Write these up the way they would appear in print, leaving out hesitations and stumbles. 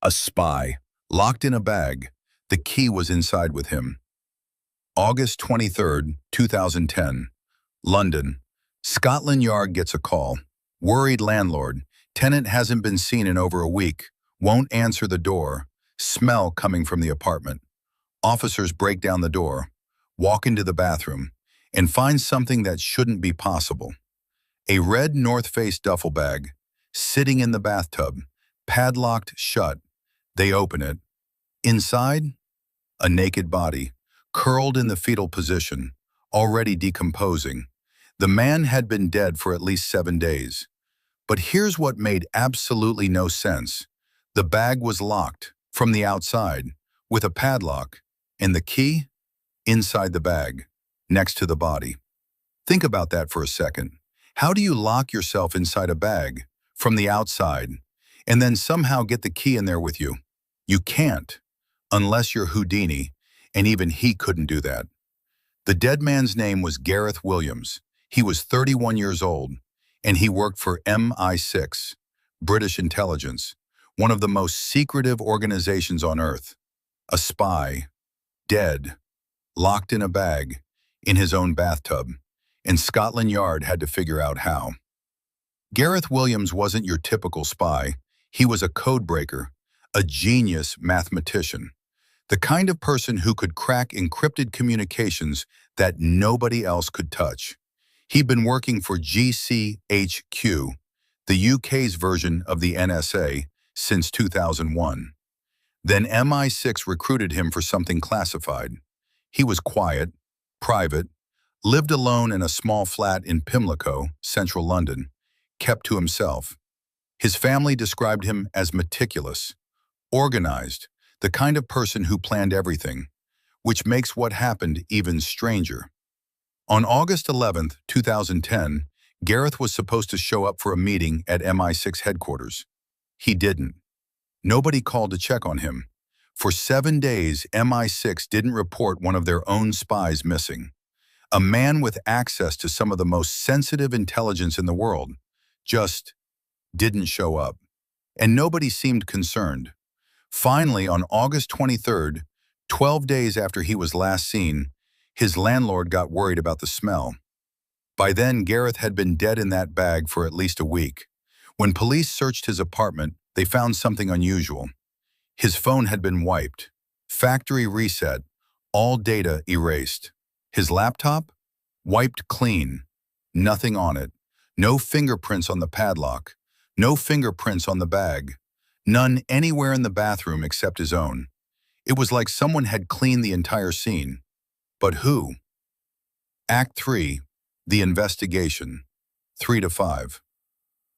A spy, locked in a bag. The key was inside with him. August 23rd, 2010. London. Scotland Yard gets a call. Worried landlord. Tenant hasn't been seen in over a week. Won't answer the door. Smell coming from the apartment. Officers break down the door, walk into the bathroom, and find something that shouldn't be possible. A red North Face duffel bag, sitting in the bathtub, padlocked shut. They open it. Inside, a naked body, curled in the fetal position, already decomposing. The man had been dead for at least 7 days. But here's what made absolutely no sense. The bag was locked from the outside with a padlock, and the key inside the bag, next to the body. Think about that for a second. How do you lock yourself inside a bag from the outside and then somehow get the key in there with you? You can't, unless you're Houdini, and even he couldn't do that. The dead man's name was Gareth Williams. He was 31 years old, and he worked for MI6, British intelligence, one of the most secretive organizations on Earth. A spy, dead, locked in a bag, in his own bathtub, and Scotland Yard had to figure out how. Gareth Williams wasn't your typical spy. He was a codebreaker, a genius mathematician, the kind of person who could crack encrypted communications that nobody else could touch. He'd been working for GCHQ, the UK's version of the NSA, since 2001. Then MI6 recruited him for something classified. He was quiet, private, lived alone in a small flat in Pimlico, central London, kept to himself. His family described him as meticulous, organized, the kind of person who planned everything, which makes what happened even stranger. On August 11th, 2010, Gareth was supposed to show up for a meeting at MI6 headquarters. He didn't. Nobody called to check on him. For 7 days, MI6 didn't report one of their own spies missing. A man with access to some of the most sensitive intelligence in the world just didn't show up. And nobody seemed concerned. Finally, on August 23rd, 12 days after he was last seen, his landlord got worried about the smell. By then, Gareth had been dead in that bag for at least a week. When police searched his apartment, they found something unusual. His phone had been wiped, factory reset, all data erased. His laptop? Wiped clean. Nothing on it. No fingerprints on the padlock. No fingerprints on the bag. None anywhere in the bathroom except his own. It was like someone had cleaned the entire scene. But who? Act 3, The Investigation, 3 to 5.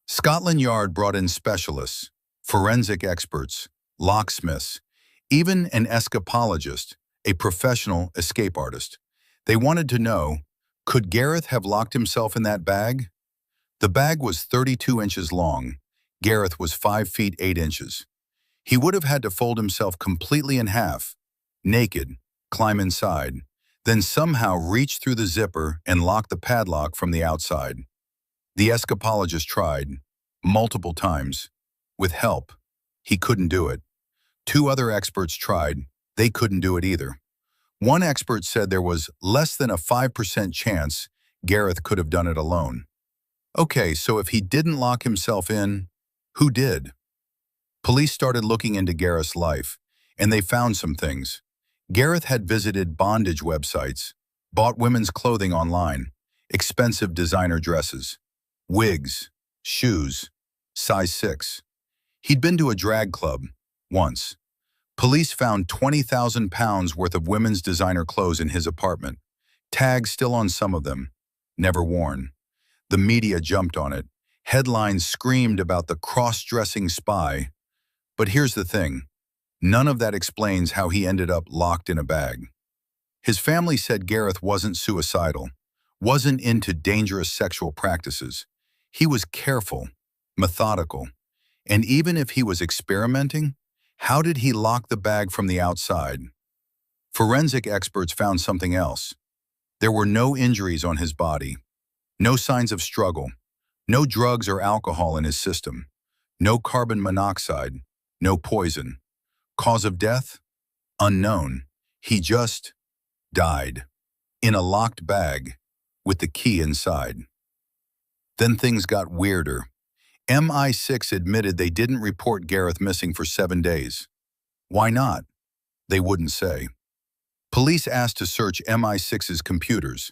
Scotland Yard brought in specialists, forensic experts, locksmiths, even an escapologist, a professional escape artist. They wanted to know, could Gareth have locked himself in that bag? The bag was 32 inches long. Gareth was 5 feet 8 inches. He would have had to fold himself completely in half, naked, climb inside, then somehow reach through the zipper and lock the padlock from the outside. The escapologist tried, multiple times. With help, he couldn't do it. 2 other experts tried. They couldn't do it either. One expert said there was less than a 5% chance Gareth could have done it alone. Okay, so if he didn't lock himself in, who did? Police started looking into Gareth's life, and they found some things. Gareth had visited bondage websites, bought women's clothing online, expensive designer dresses, wigs, shoes, size 6. He'd been to a drag club once. Police found 20,000 pounds worth of women's designer clothes in his apartment, tags still on some of them, never worn. The media jumped on it. Headlines screamed about the cross-dressing spy. But here's the thing. None of that explains how he ended up locked in a bag. His family said Gareth wasn't suicidal, wasn't into dangerous sexual practices. He was careful, methodical. And even if he was experimenting, how did he lock the bag from the outside? Forensic experts found something else. There were no injuries on his body, no signs of struggle, no drugs or alcohol in his system, no carbon monoxide, No poison. Cause of death? Unknown. He just died. In a locked bag, with the key inside. Then things got weirder. MI6 admitted they didn't report Gareth missing for 7 days. Why not? They wouldn't say. Police asked to search MI6's computers,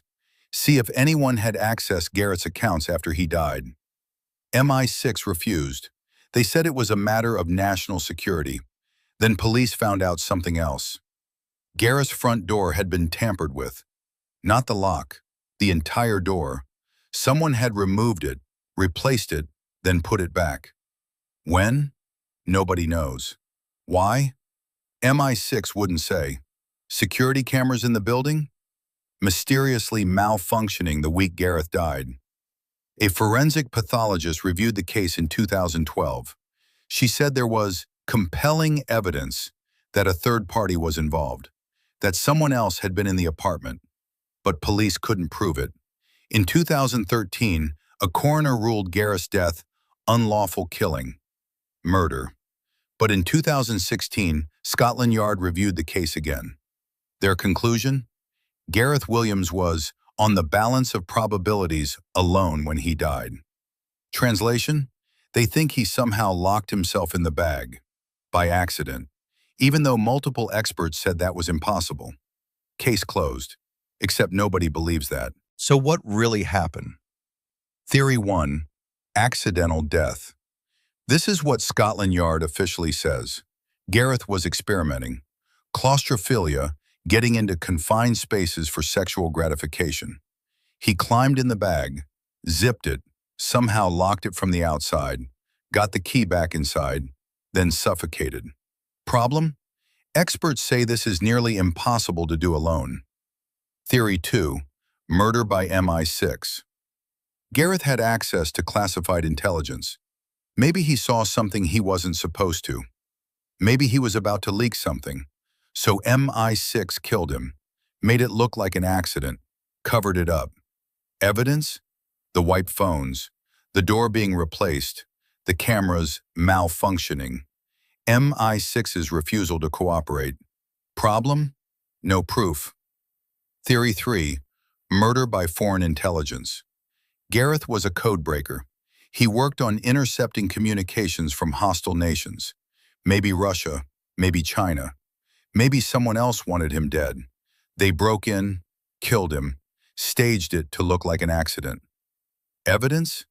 see if anyone had accessed Gareth's accounts after he died. MI6 refused. They said it was a matter of national security. Then police found out something else. Gareth's front door had been tampered with. Not the lock, the entire door. Someone had removed it, replaced it, then put it back. When? Nobody knows. Why? MI6 wouldn't say. Security cameras in the building? Mysteriously malfunctioning the week Gareth died. A forensic pathologist reviewed the case in 2012. She said there was compelling evidence that a third party was involved, that someone else had been in the apartment, but police couldn't prove it. In 2013, a coroner ruled Gareth's death unlawful killing, murder. But in 2016, Scotland Yard reviewed the case again. Their conclusion? Gareth Williams was on the balance of probabilities alone when he died. Translation? They think he somehow locked himself in the bag, by accident, even though multiple experts said that was impossible. Case closed, except nobody believes that. So what really happened? Theory 1. Accidental death. This is what Scotland Yard officially says. Gareth was experimenting. Claustrophilia, getting into confined spaces for sexual gratification. He climbed in the bag, zipped it, somehow locked it from the outside, got the key back inside, then suffocated. Problem? Experts say this is nearly impossible to do alone. Theory 2. Murder by MI6. Gareth had access to classified intelligence. Maybe he saw something he wasn't supposed to. Maybe he was about to leak something. So MI6 killed him, made it look like an accident, covered it up. Evidence? The wiped phones, the door being replaced, the cameras malfunctioning. MI6's refusal to cooperate. Problem? No proof. Theory 3. Murder by foreign intelligence. Gareth was a codebreaker. He worked on intercepting communications from hostile nations. Maybe Russia, maybe China. Maybe someone else wanted him dead. They broke in, killed him, staged it to look like an accident. Evidence?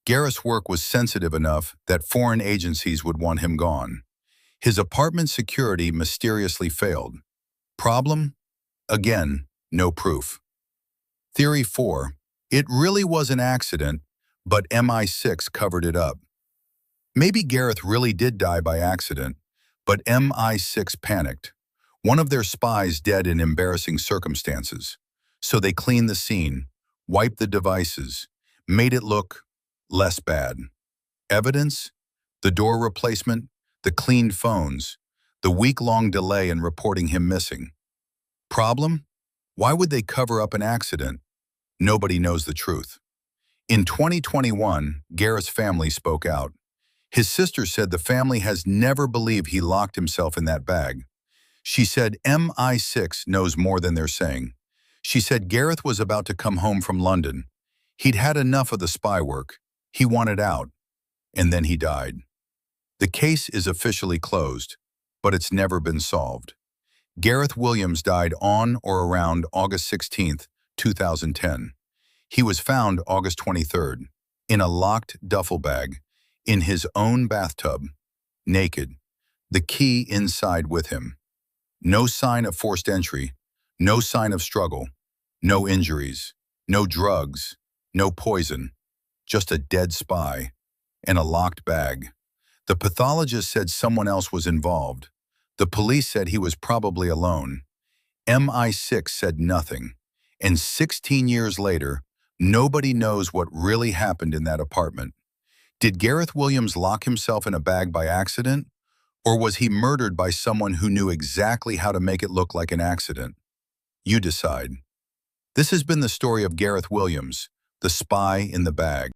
Gareth's work was sensitive enough that foreign agencies would want him gone. His apartment security mysteriously failed. Problem? Again, no proof. Theory 4. It really was an accident, but MI6 covered it up. Maybe Gareth really did die by accident, but MI6 panicked. One of their spies dead in embarrassing circumstances. So they cleaned the scene, wiped the devices, made it look less bad. Evidence? The door replacement, the cleaned phones, the week-long delay in reporting him missing. Problem? Why would they cover up an accident? Nobody knows the truth. In 2021, Gareth's family spoke out. His sister said the family has never believed he locked himself in that bag. She said MI6 knows more than they're saying. She said Gareth was about to come home from London. He'd had enough of the spy work. He wanted out. And then he died. The case is officially closed, but it's never been solved. Gareth Williams died on or around August 16, 2010. He was found August 23rd, in a locked duffel bag, in his own bathtub, naked, the key inside with him. No sign of forced entry, no sign of struggle, no injuries, no drugs, no poison, just a dead spy and a locked bag. The pathologist said someone else was involved. The police said he was probably alone. MI6 said nothing. And 16 years later, nobody knows what really happened in that apartment. Did Gareth Williams lock himself in a bag by accident? Or was he murdered by someone who knew exactly how to make it look like an accident? You decide. This has been the story of Gareth Williams, the spy in the bag.